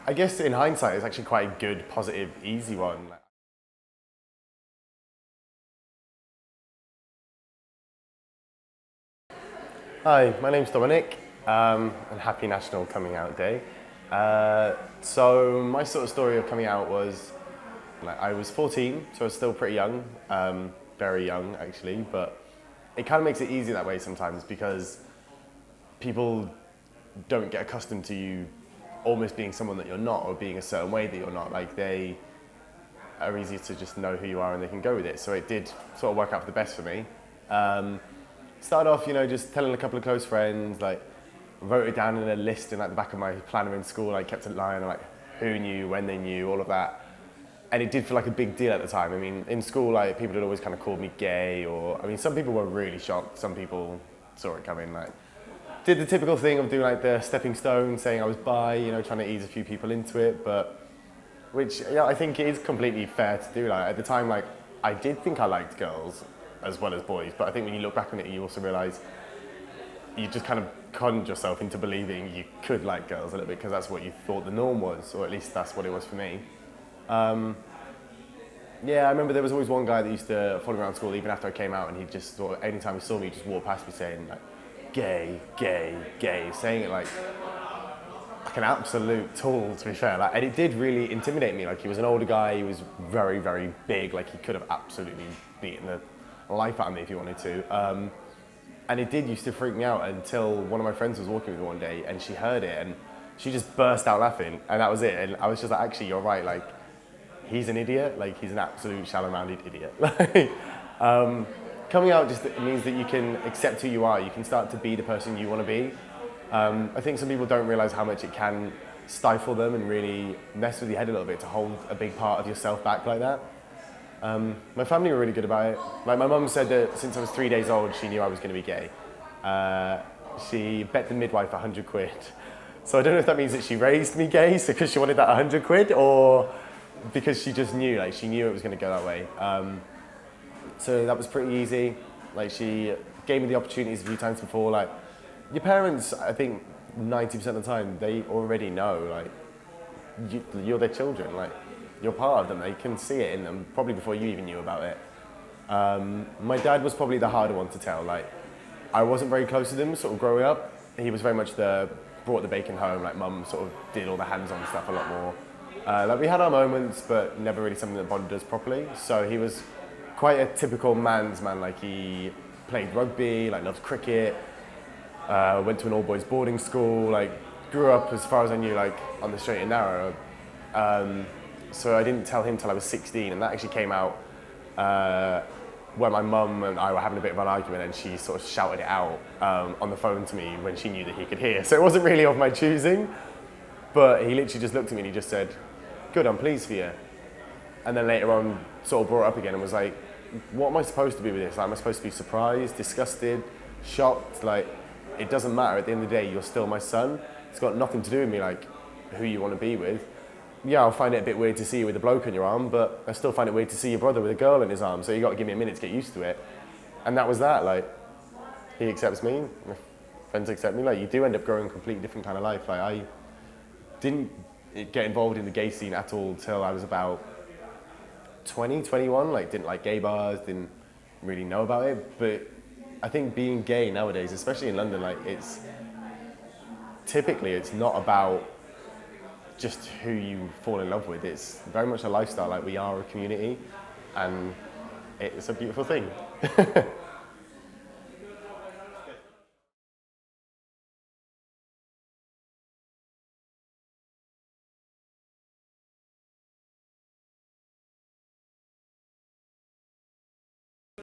I guess in hindsight, it's actually quite a good, positive, easy one. Hi, my name's Dominic, and happy National Coming Out Day. So my sort of story of coming out was, like, I was 14, so I was still pretty young, very young actually, but it kind of makes it easy that way sometimes because people don't get accustomed to you almost being someone that you're not or being a certain way that you're not. Like, they are easy to just know who you are and they can go with it. So it did sort of work out for the best for me. Started off, just telling a couple of close friends, like, wrote it down in a list in like the back of my planner in school. I kept a line of like who knew, when they knew, all of that. And it did feel like a big deal at the time. I mean, in school, like, people had always kind of called me gay, or, I mean, some people were really shocked. Some people saw it coming, like, did the typical thing of doing like the stepping stone, saying I was bi, trying to ease a few people into it, but, which, I think it is completely fair to do. Like, at the time, like, I did think I liked girls as well as boys, but I think when you look back on it, you also realize you just kind of conned yourself into believing you could like girls a little bit because that's what you thought the norm was, or at least that's what it was for me. Yeah, I remember there was always one guy that used to follow me around school even after I came out, and he just thought, anytime he saw me, he just walked past me saying like, gay, gay, gay, saying it like an absolute tool, to be fair. Like, and it did really intimidate me. Like, he was an older guy, he was very, very big, like he could have absolutely beaten the life out of me if he wanted to. And it did used to freak me out until one of my friends was walking with me one day and she heard it and she just burst out laughing, and that was it. And I was just like, actually, you're right, like, he's an idiot, like, he's an absolute shallow-minded idiot. Like, coming out just means that you can accept who you are, you can start to be the person you want to be. I think some people don't realise how much it can stifle them and really mess with your head a little bit to hold a big part of yourself back like that. My family were really good about it. Like, my mum said that since I was 3 days old, she knew I was going to be gay. She bet the midwife 100 quid. So I don't know if that means that she raised me gay, so because she wanted that 100 quid, or because she just knew, like, she knew it was going to go that way. So that was pretty easy. Like, she gave me the opportunities a few times before. Like, your parents, I think 90% of the time, they already know, like, you're their children. Like, you're part of them, they can see it in them, probably before you even knew about it. My dad was probably the harder one to tell. Like, I wasn't very close to them sort of growing up. He was very much brought the bacon home, like, mum sort of did all the hands-on stuff a lot more. Like, we had our moments, but never really something that bonded us properly. So he was quite a typical man's man. Like, he played rugby, like, loved cricket, went to an all-boys boarding school, like, grew up, as far as I knew, like, on the straight and narrow. So I didn't tell him till I was 16, and that actually came out when my mum and I were having a bit of an argument, and she sort of shouted it out on the phone to me when she knew that he could hear. So it wasn't really of my choosing, but he literally just looked at me and he just said, "Good, I'm pleased for you." And then later on sort of brought it up again and was like, what am I supposed to be with this? Like, am I supposed to be surprised, disgusted, shocked? Like, it doesn't matter. At the end of the day, you're still my son. It's got nothing to do with me, like, who you want to be with. Yeah, I'll find it a bit weird to see you with a bloke on your arm, but I still find it weird to see your brother with a girl in his arm, so you got to give me a minute to get used to it. And that was that. Like, he accepts me, my friends accept me. Like, you do end up growing a completely different kind of life. Like, I didn't get involved in the gay scene at all till I was about 20, 21. Like, didn't like gay bars, didn't really know about it. But I think being gay nowadays, especially in London, like, it's not about just who you fall in love with. It's very much a lifestyle. Like, we are a community, and it's a beautiful thing.